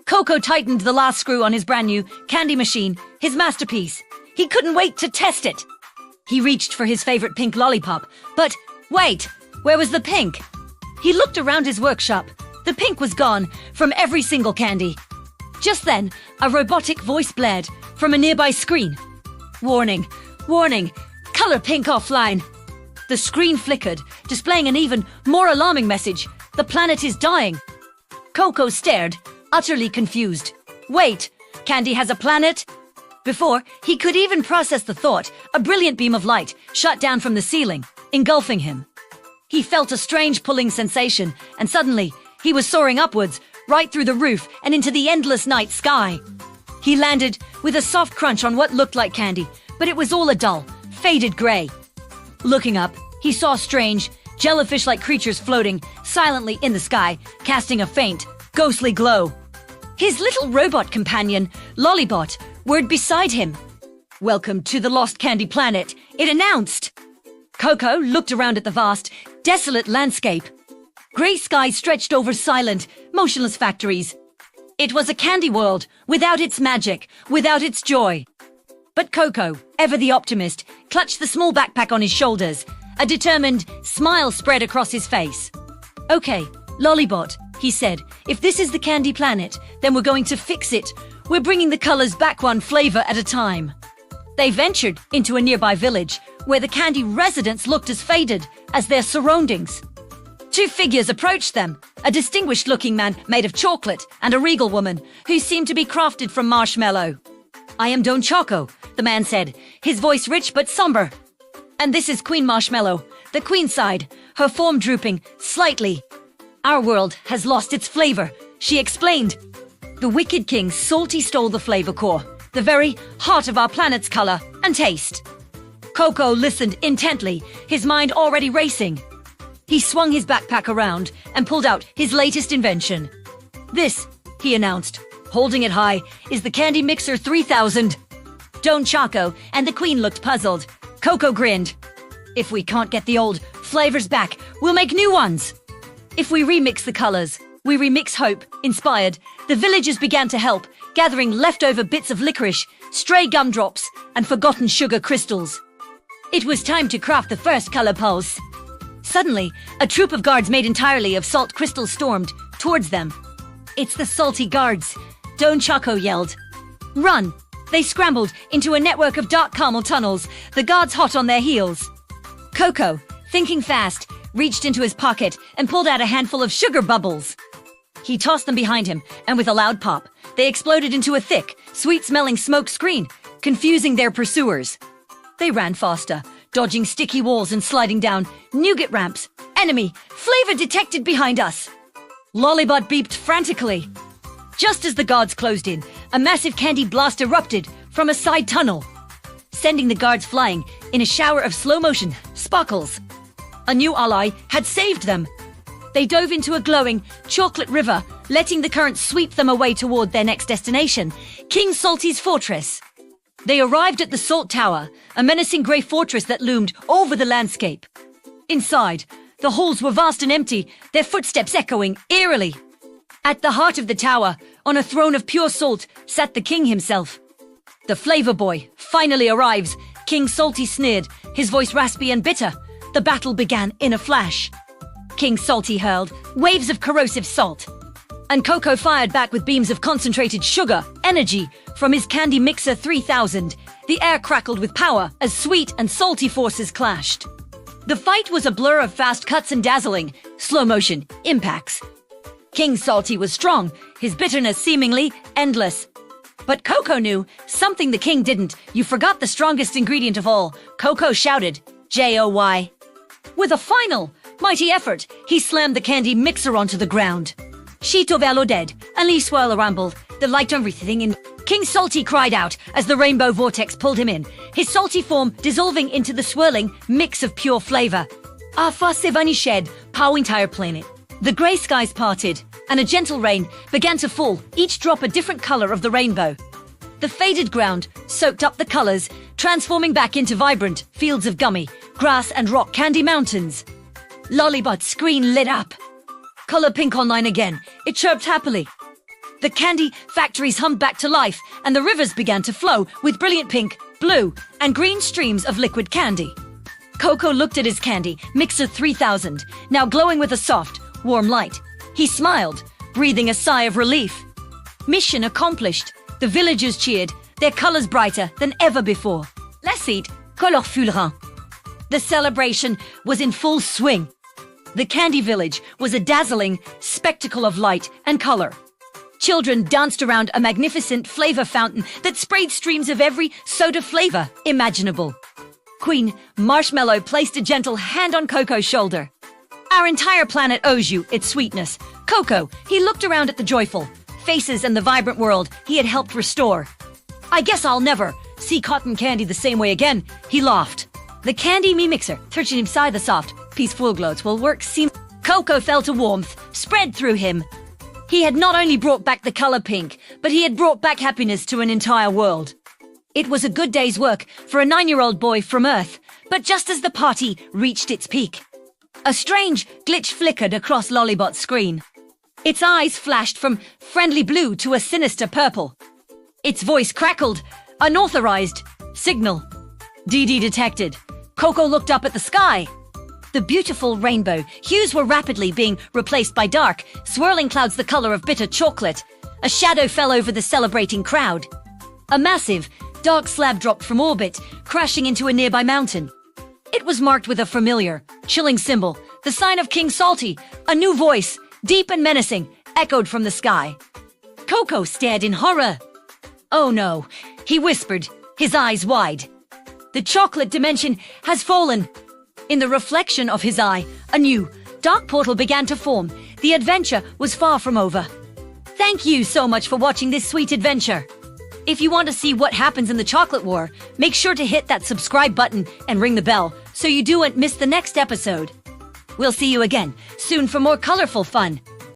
Koko tightened the last screw on his brand new candy machine, his masterpiece. He couldn't wait to test it. He reached for his favorite pink lollipop, but wait, where was the pink? He looked around his workshop. The pink was gone from every single candy. Just then, a robotic voice blared from a nearby screen. Warning, warning, color pink offline. The screen flickered, displaying an even more alarming message. The planet is dying. Koko stared, utterly confused. Wait, candy has a planet? Before he could even process the thought, a brilliant beam of light shot down from the ceiling, engulfing him. He felt a strange pulling sensation, and suddenly he was soaring upwards, right through the roof and into the endless night sky. He landed with a soft crunch on what looked like candy, but it was all a dull, faded grey. Looking up, he saw strange, jellyfish-like creatures floating silently in the sky, casting a faint, ghostly glow. His little robot companion, Lollibot, whirred beside him. "Welcome to the Lost Candy Planet," it announced. Koko looked around at the vast, desolate landscape. Grey skies stretched over silent, motionless factories. It was a candy world, without its magic, without its joy. But Koko, ever the optimist, clutched the small backpack on his shoulders. A determined smile spread across his face. "Okay, Lollibot," he said, "if this is the candy planet, then we're going to fix it. We're bringing the colors back one flavor at a time." They ventured into a nearby village, where the candy residents looked as faded as their surroundings. Two figures approached them, a distinguished-looking man made of chocolate and a regal woman who seemed to be crafted from marshmallow. "I am Don Choco," the man said, his voice rich but somber. "And this is Queen Marshmallow, the queen side, her form drooping slightly. Our world has lost its flavor," she explained. "The Wicked King salty stole the flavor core, the very heart of our planet's color and taste." Koko listened intently, his mind already racing. He swung his backpack around and pulled out his latest invention. "This," he announced, holding it high, "is the Candy Mixer 3000. Don Choco and the Queen looked puzzled. Koko grinned. "If we can't get the old flavors back, we'll make new ones. If we remix the colors, we remix hope." Inspired, the villagers began to help, gathering leftover bits of licorice, stray gumdrops, and forgotten sugar crystals. It was time to craft the first color pulse. Suddenly, a troop of guards made entirely of salt crystals stormed towards them. "It's the salty guards," Don Choco yelled. "Run!" They scrambled into a network of dark caramel tunnels, the guards hot on their heels. Koko, thinking fast, reached into his pocket and pulled out a handful of sugar bubbles. He tossed them behind him, and with a loud pop, they exploded into a thick, sweet-smelling smoke screen, confusing their pursuers. They ran faster, dodging sticky walls and sliding down nougat ramps. "Enemy! Flavor detected behind us!" Lollibot beeped frantically. Just as the guards closed in, a massive candy blast erupted from a side tunnel, sending the guards flying in a shower of slow-motion sparkles. A new ally had saved them. They dove into a glowing chocolate river, letting the current sweep them away toward their next destination, King Salty's fortress. They arrived at the Salt Tower, a menacing grey fortress that loomed over the landscape. Inside, the halls were vast and empty, their footsteps echoing eerily. At the heart of the tower, on a throne of pure salt, sat the king himself. "The flavor boy finally arrives," King Salty sneered, his voice raspy and bitter. The battle began in a flash. King Salty hurled waves of corrosive salt, and Koko fired back with beams of concentrated sugar, energy, from his Candy Mixer 3000. The air crackled with power as sweet and salty forces clashed. The fight was a blur of fast cuts and dazzling, slow-motion impacts. King Salty was strong, his bitterness seemingly endless. But Koko knew something the king didn't. "You forgot the strongest ingredient of all," Koko shouted, Joy. With a final, mighty effort, he slammed the candy mixer onto the ground. Shito Veloded, and Lee Swirl rambled, the light on everything in. King Salty cried out as the rainbow vortex pulled him in, his salty form dissolving into the swirling mix of pure flavor. Se vanished, pow entire planet. The grey skies parted, and a gentle rain began to fall, each drop a different color of the rainbow. The faded ground soaked up the colors, transforming back into vibrant fields of gummy, grass and rock candy mountains. Lollibot's screen lit up. "Color pink online again," it chirped happily. The candy factories hummed back to life, and the rivers began to flow with brilliant pink, blue, and green streams of liquid candy. Koko looked at his candy, Mixer 3000, now glowing with a soft, warm light. He smiled, breathing a sigh of relief. Mission accomplished. The villagers cheered, their colors brighter than ever before. Les eat colorfulera. The celebration was in full swing. The candy village was a dazzling spectacle of light and color. Children danced around a magnificent flavor fountain that sprayed streams of every soda flavor imaginable. Queen Marshmallow placed a gentle hand on Koko's shoulder. Our entire planet owes you its sweetness. Koko, he looked around at the joyful faces and the vibrant world he had helped restore. I guess I'll never see cotton candy the same way again, he laughed. The candy me mixer, touching inside the soft, peaceful glows will work seem. Koko felt a warmth spread through him. He had not only brought back the color pink, but he had brought back happiness to an entire world. It was a good day's work for a 9-year-old boy from Earth, but just as the party reached its peak, a strange glitch flickered across Lollibot's screen. Its eyes flashed from friendly blue to a sinister purple. Its voice crackled, unauthorized signal. DD detected. Koko looked up at the sky. The beautiful rainbow hues were rapidly being replaced by dark, swirling clouds the color of bitter chocolate. A shadow fell over the celebrating crowd. A massive, dark slab dropped from orbit, crashing into a nearby mountain. It was marked with a familiar, chilling symbol, the sign of King Salty. A new voice, deep and menacing, echoed from the sky. Koko stared in horror. Oh no, he whispered, his eyes wide. The chocolate dimension has fallen. In the reflection of his eye, a new, dark portal began to form. The adventure was far from over. Thank you so much for watching this sweet adventure. If you want to see what happens in the Chocolate War, make sure to hit that subscribe button and ring the bell so you don't miss the next episode. We'll see you again soon for more colorful fun.